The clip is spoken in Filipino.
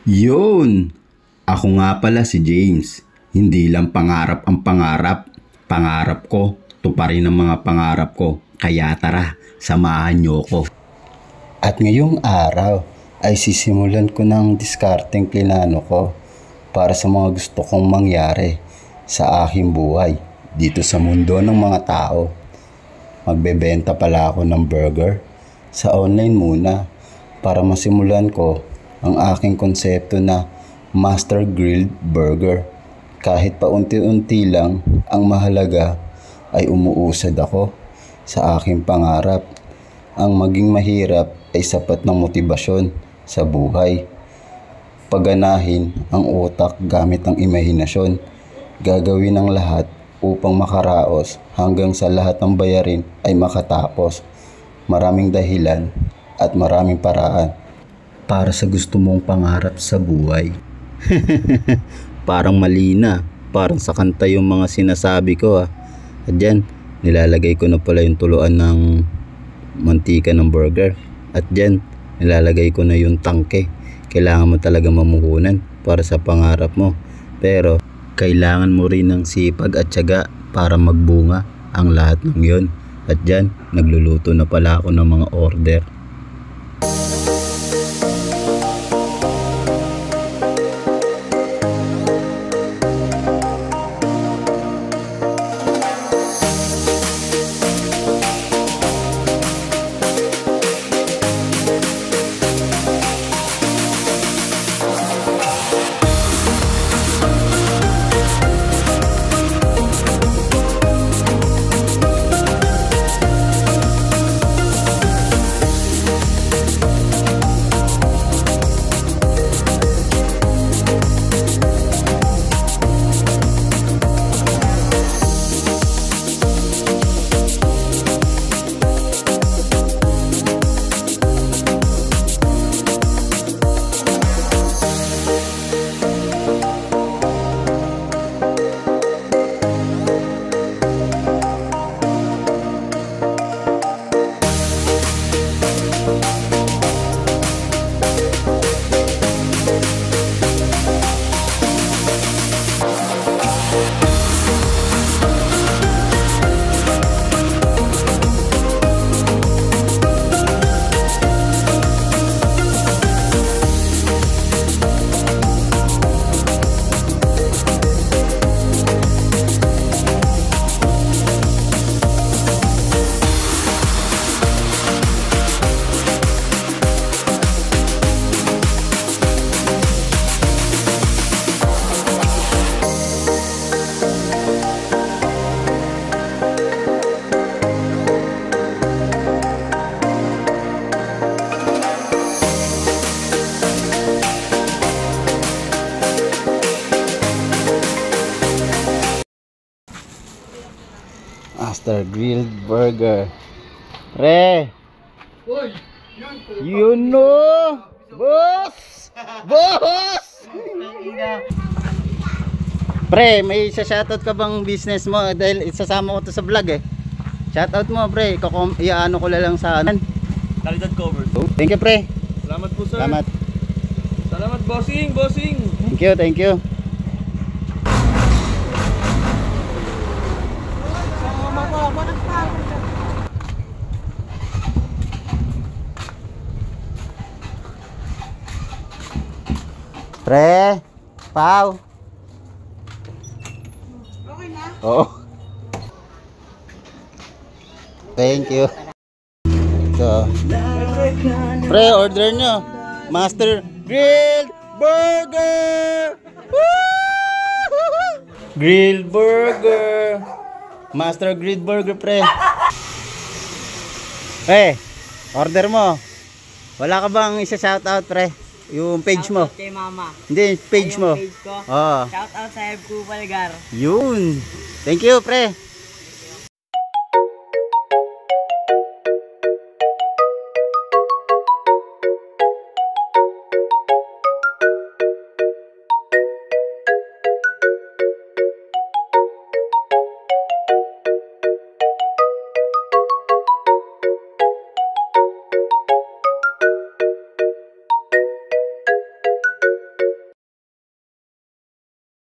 Yun! Ako nga pala si James. Hindi lang pangarap ang pangarap. Pangarap ko, tuparin ang mga pangarap ko. Kaya tara, samahan niyo ko. At ngayong araw ay sisimulan ko ng diskarteng plinano ko para sa mga gusto kong mangyari sa aking buhay dito sa mundo ng mga tao. Magbebenta pala ako ng burger sa online muna para masimulan ko ang aking konsepto na Master Grilled Burger. Kahit paunti-unti lang, ang mahalaga ay umuusad ako sa aking pangarap. Ang maging mahirap ay sapat ng motibasyon sa buhay. Paganahin ang utak gamit ang imahinasyon. Gagawin ang lahat upang makaraos hanggang sa lahat ng bayarin ay makatapos. Maraming dahilan at maraming paraan para sa gusto mong pangarap sa buhay. Parang mali na. Parang sa kanta yung mga sinasabi ko At dyan, nilalagay ko na pala yung tuluan ng mantika ng burger. At dyan, nilalagay ko na yung tangke. Kailangan mo talaga mamuhunan para sa pangarap mo. Pero, kailangan mo rin ng sipag at tiyaga para magbunga ang lahat ng yon. At dyan, nagluluto na pala ako ng mga order. Master Grilled Burger. Pre! Uy! Yun no! Boss! Boss! Pre, may isa-shoutout ka bang business mo? Dahil isasama ko to sa vlog Shoutout mo pre, iaano ko lang sa anan. Kalidad cover. Thank you pre. Salamat po sir. Salamat. Salamat bossing, bossing. Thank you, thank you. Pre, Pau. Okay na? Oo. Thank you. Ito. Pre, order nyo. Master Grilled Burger. Woo! Grilled Burger. Master Grilled Burger, pre. Pre, order mo. Wala ka bang isa-shoutout, pre? Yung page mo. Shoutout kay mama. Hindi, page mo. Page ko. Oo. Shoutout sa Eb Kupalgar. Yun. Thank you, pre.